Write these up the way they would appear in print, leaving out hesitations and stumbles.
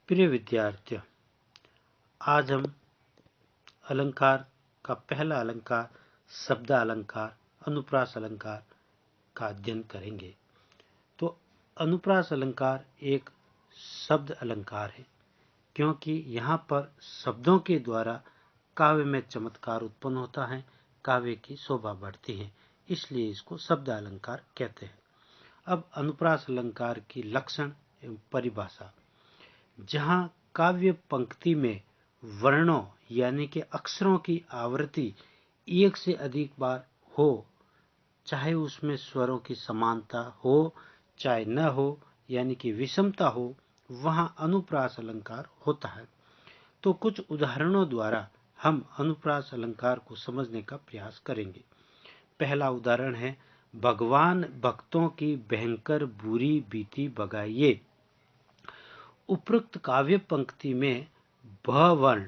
प्रिय विद्यार्थियों, आज हम अलंकार का पहला अलंकार शब्द अलंकार अनुप्रास अलंकार का अध्ययन करेंगे। तो अनुप्रास अलंकार एक शब्द अलंकार है, क्योंकि यहाँ पर शब्दों के द्वारा काव्य में चमत्कार उत्पन्न होता है, काव्य की शोभा बढ़ती है, इसलिए इसको शब्द अलंकार कहते हैं। अब अनुप्रास अलंकार की लक्षण एवं परिभाषा। जहाँ काव्य पंक्ति में वर्णों यानी कि अक्षरों की आवृत्ति एक से अधिक बार हो, चाहे उसमें स्वरों की समानता हो चाहे न हो, यानी कि विषमता हो, वहाँ अनुप्रास अलंकार होता है। तो कुछ उदाहरणों द्वारा हम अनुप्रास अलंकार को समझने का प्रयास करेंगे। पहला उदाहरण है, भगवान भक्तों की भयंकर बुरी बीती बगाइए। उपरोक्त काव्य पंक्ति में भ वर्ण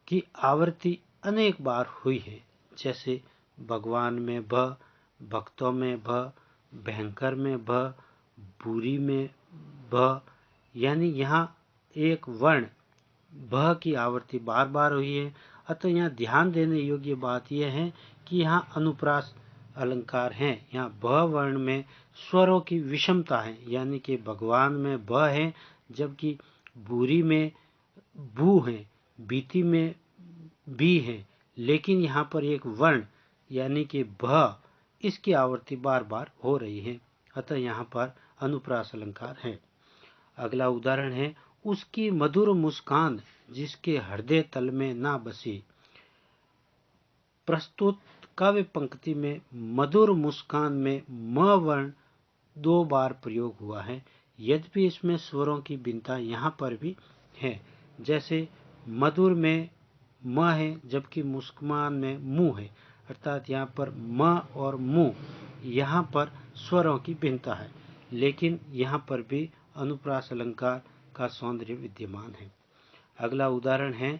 की आवृत्ति अनेक बार हुई है, जैसे भगवान में भ, भक्तों में भ, भयंकर में भ, बुरी में भ, यानी यहाँ एक वर्ण भ की आवृत्ति बार बार हुई है। अतः यहाँ ध्यान देने योग्य बात यह है कि यहाँ अनुप्रास अलंकार हैं। यहाँ भ वर्ण में स्वरों की विषमता है, यानी कि भगवान में ब है जबकि बुरी में बू है, बीती में बी है, लेकिन यहाँ पर एक वर्ण यानी कि भ, इसकी आवृत्ति बार बार हो रही है, अतः यहाँ पर अनुप्रास अलंकार है। अगला उदाहरण है, उसकी मधुर मुस्कान जिसके हृदय तल में ना बसी। प्रस्तुत काव्य पंक्ति में मधुर मुस्कान में म वर्ण 2 बार प्रयोग हुआ है, यद्यपि इसमें स्वरों की भिन्नता यहाँ पर भी है। जैसे मधुर में म है जबकि मुस्कान में मु है, अर्थात यहाँ पर म और मु यहाँ पर स्वरों की भिन्नता है, लेकिन यहाँ पर भी अनुप्रास अलंकार का सौंदर्य विद्यमान है। अगला उदाहरण है,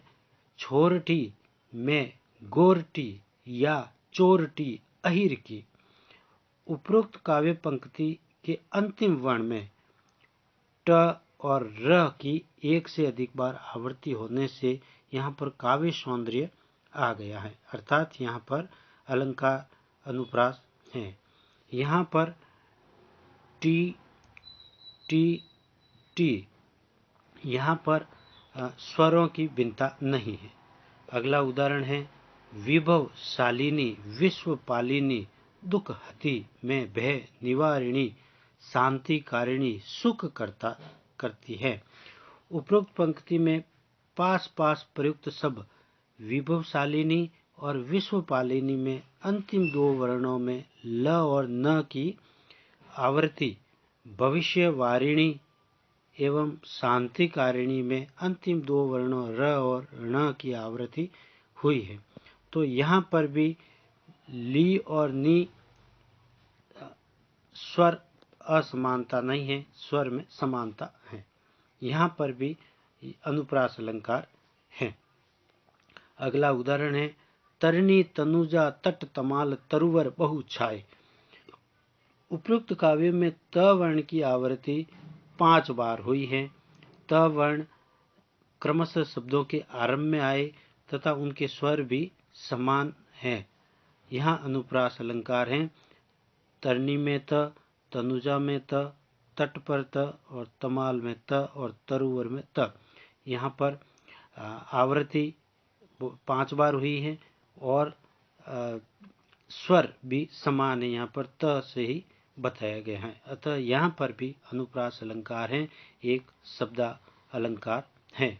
छोरटी में गोरटी या चोरटी अहिर की। उपरोक्त काव्य पंक्ति के अंतिम वर्ण में ट और र की एक से अधिक बार आवृत्ति होने से यहाँ पर काव्य सौंदर्य आ गया है, अर्थात यहाँ पर अलंकार अनुप्रास है। यहाँ पर टी टी टी यहाँ पर स्वरों की भिन्नता नहीं है। अगला उदाहरण है, विभव शालिनी विश्वपालिनी दुख हति में भय निवारिणी शांति कारिणी सुख करती है। उपरोक्त पंक्ति में पास पास प्रयुक्त शब्द विभवशालिनी और विश्वपालिनी में अंतिम 2 वर्णों में ल और न की आवृत्ति, भविष्यवारिणी एवं शांतिकारिणी में अंतिम 2 वर्णों र और ण की आवृत्ति हुई है। तो यहाँ पर भी ली और नी स्वर असमानता नहीं है, स्वर में समानता है। यहाँ पर भी अनुप्रास अलंकार है। अगला उदाहरण है, तरनी तनुजा तट तमाल तरुवर बहु छाए। उपयुक्त काव्य में त वर्ण की आवृत्ति 5 बार हुई है। त वर्ण क्रमशः शब्दों के आरंभ में आए तथा उनके स्वर भी समान हैं। यहाँ अनुप्रास अलंकार हैं। तरनी में त, तनुजा में त, तट पर त और तमाल में त और तरुवर में त। यहाँ पर आवृत्ति 5 बार हुई है और स्वर भी समान है, यहाँ पर त से ही बताया गया है, अतः यहाँ पर भी अनुप्रास अलंकार है, एक शब्द अलंकार है।